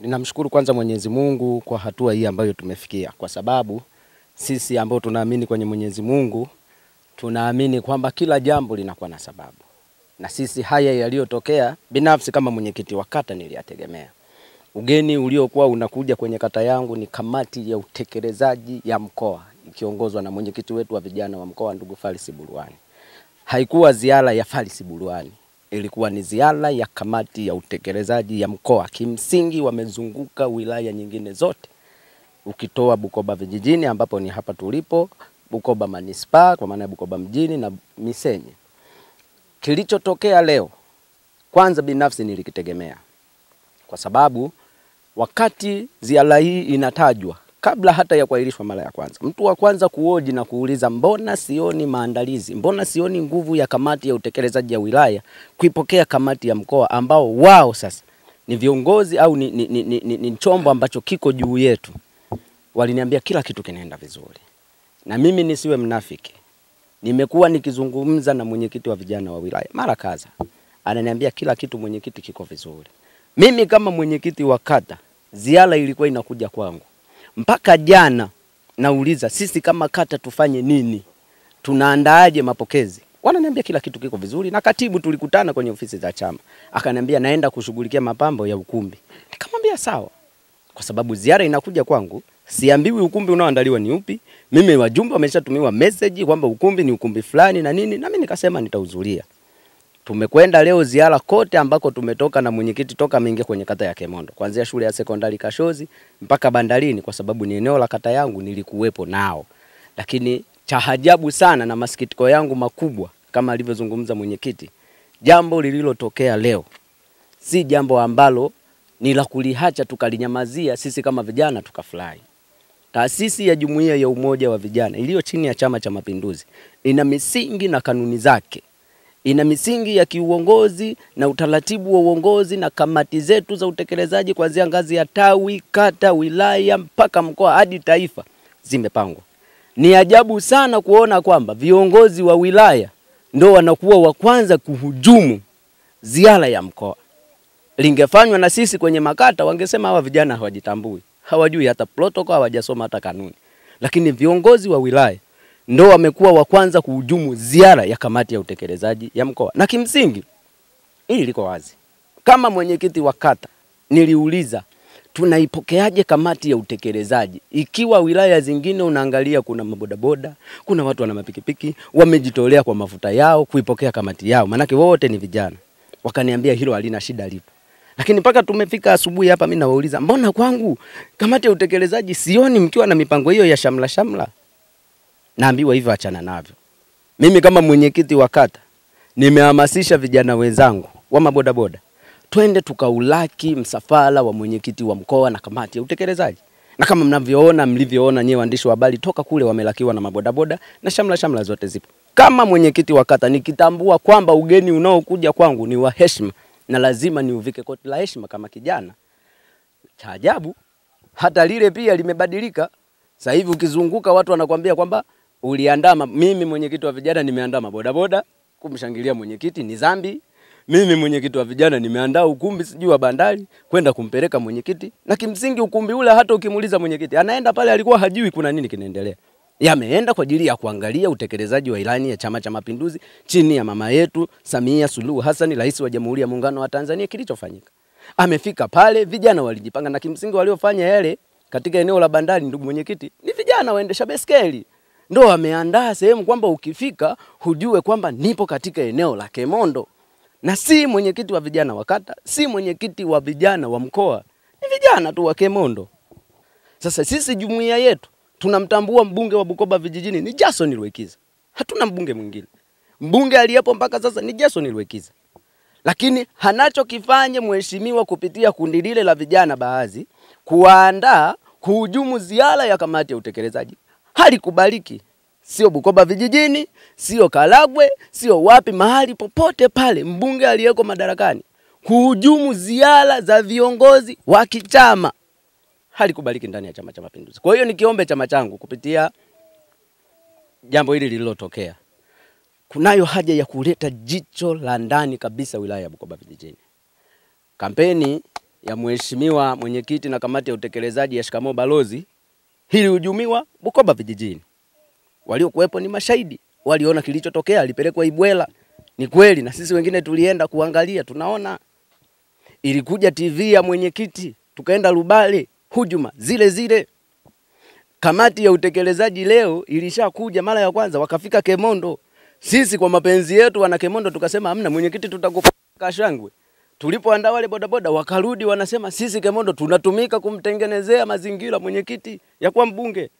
Ninamshukuru kwanza Mwenyezi Mungu kwa hatua hii ambayo tumefikia, kwa sababu sisi ambao tunaamini kwenye Mwenyezi Mungu tunaamini kwamba kila jambo linakuwa na sababu. Na sisi haya yaliyotokea, binafsi kama mwenyekiti wa kata niliyategemea. Ugeni uliokuwa unakuja kwenye kata yangu ni kamati ya utekelezaji ya mkoa ikiongozwa na mwenyekiti wetu wa vijana wa mkoa ndugu Faris Burwani. Haikuwa ziara ya Faris Burwani, ilikuwa ni ziara ya kamati ya utekelezaji ya mkoa. Kimsingi wamezunguka wilaya nyingine zote, ukitoa Bukoba vijijini ambapo ni hapa tulipo, Bukoba manispaa kwa maana ya Bukoba mjini na Misenyi. Kilichotokea leo kwanza binafsi nilikitegemea, kwa sababu wakati ziara hii inatajwa kabla hata ya kuahirishwa mara ya kwanza, mtu wa kwanza kuoji na kuuliza mbona sioni maandalizi, mbona sioni nguvu ya kamati ya utekelezaji ya wilaya kuipokea kamati ya mkoa ambao wao sasa ni viongozi au ni chombo ambacho kiko juu yetu. Waliniambia kila kitu kinaenda vizuri. Na mimi nisiwe mnafiki, nimekuwa nikizungumza na mwenyekiti wa vijana wa wilaya mara kadhaa, ananiambia kila kitu mwenyekiti kiko vizuri. Mimi kama mwenyekiti wa kata, ziara ilikuwa inakuja kwangu. Mpaka jana nauliza sisi kama kata tufanye nini? Tunaandaaje mapokezi? Wananiambia kila kitu kiko vizuri, na katibu tulikutana kwenye ofisi za chama. Akaniambia naenda kushughulikia mapambo ya ukumbi. Nikamwambia sawa. Kwa sababu ziara inakuja kwangu, siambiwi ukumbi unaoandaliwa ni upi. Mimi wajumbe wameshatumiwa message kwamba ukumbi ni ukumbi fulani na nini, na mimi nikasema nitahudhuria. Tumekwenda leo ziara kote ambako tumetoka na mwenyekiti toka ameingia kwenye kata ya Kemondo. Kuanzia shule ya sekondari Kashozi mpaka bandarini, kwa sababu ni eneo la kata yangu nilikuwepo nao. Lakini cha ajabu sana na masikitiko yangu makubwa kama alivyozungumza mwenyekiti, jambo lililotokea leo si jambo ambalo ni la kuliacha tukalinyamazia sisi kama vijana tukafurahi. Taasisi ya Jumuiya ya Umoja wa Vijana iliyo chini ya Chama cha Mapinduzi ina misingi na kanuni zake. Ina misingi ya kiuongozi na utaratibu wa uongozi na kamati zetu za utekelezaji kuanzia ngazi ya tawi, kata, wilaya mpaka mkoa hadi taifa zimepangwa. Ni ajabu sana kuona kwamba viongozi wa wilaya ndio wanakuwa wa kwanza kuhujumu ziara ya mkoa. Lingefanywa na sisi kwenye makata, wangesema hawa vijana hawajitambui, hawajui hata protocol, hawajasoma hata kanuni. Lakini viongozi wa wilaya ndio wamekuwa wa kwanza kuhujumu ziara ya kamati ya utekelezaji ya mkoa. Na kimsingi hili liko wazi. Kama mwenyekiti wa kata niliuliza tunaipokeaje kamati ya utekelezaji ikiwa wilaya zingine unaangalia kuna mabodaboda, kuna watu wana mapikipiki wamejitolea kwa mafuta yao kuipokea kamati yao, manake wote ni vijana. Wakaniambia hilo halina shida lipo. Lakini mpaka tumefika asubuhi hapa mimi nawauliza mbona kwangu kamati ya utekelezaji sioni mkiwa na mipango hiyo ya shamla? Naambiwa hivyo achana navyo. Mimi kama mwenyekiti wa kata nimehamasisha vijana wenzangu wa mabodaboda twende tukaulaki msafara wa mwenyekiti wa mkoa na kamati ya utekelezaji. Na kama mlivyoona nyewe waandishi wa habari, toka kule wamelakiwa na mabodaboda na shamla zote zipo. Kama mwenyekiti wa kata nikitambua kwamba ugeni unaokuja kwangu ni wa heshima na lazima niuvike koti la heshima kama kijana. Cha ajabu hata lile pia limebadilika. Sasa hivi ukizunguka watu wanakuambia kwamba uliandaa. Mimi mwenyekiti wa vijana nimeandaa mabodaboda kumshangilia mwenyekiti, ni dhambi. Mimi mwenyekiti wa vijana nimeandaa ukumbi sijui wa bandari kwenda kumpeleka mwenyekiti, na kimsingi ukumbi ule hata ukimuuliza mwenyekiti anaenda pale alikuwa hajui kuna nini kinaendelea. Yameenda kwa ajili ya kuangalia utekelezaji wa ilani ya Chama cha Mapinduzi chini ya mama yetu Samia Suluhu Hassan, Rais wa Jamhuri ya Muungano wa Tanzania, kilichofanyika. Amefika pale, vijana walijipanga, na kimsingi waliofanya yale katika eneo la bandari, ndugu mwenyekiti, ni vijana waendesha baiskeli. Ndio wameandaa sehemu kwamba ukifika hujue kwamba nipo katika eneo la Kemondo. Na si mwenyekiti wa vijana wa kata, si mwenyekiti wa vijana wa mkoa, ni vijana tu wa Kemondo. Sasa sisi jumuiya yetu tunamtambua mbunge wa Bukoba vijijini ni Jason Lwekiza. Hatuna mbunge mwingine. Mbunge aliyepo mpaka sasa ni Jason Lwekiza. Lakini hanachokifanya mheshimiwa kupitia kundi lile la vijana baadhi kuandaa kuhujumu ziara ya kamati ya utekelezaji halikubaliki. Sio Bukoba vijijini, sio Karagwe, sio wapi, mahali popote pale mbunge aliyeko madarakani kuhujumu ziara za viongozi wa kichama halikubaliki ndani ya Chama cha Mapinduzi. Kwa hiyo nikiombe chama changu kupitia jambo hili lililotokea, kunayo haja ya kuleta jicho la ndani kabisa wilaya ya Bukoba vijijini. Kampeni ya mheshimiwa mwenyekiti na kamati ya utekelezaji ya Shikamoo Balozi ilihujumiwa Bukoba vijijini. Waliokuwepo ni mashahidi, waliona kilichotokea, alipelekwa Ibwela. Ni kweli na sisi wengine tulienda kuangalia, tunaona. Ilikuja TV ya mwenyekiti, tukaenda Lubale, hujuma zile zile. Kamati ya utekelezaji leo ilishakuja mara ya kwanza, wakafika Kemondo. Sisi kwa mapenzi yetu wana Kemondo tukasema hamna, mwenyekiti tutakupa Kashangwe. Tulipoandaa wale bodaboda wakarudi wanasema sisi Kemondo tunatumika kumtengenezea mazingira mwenyekiti ya kuwa mbunge.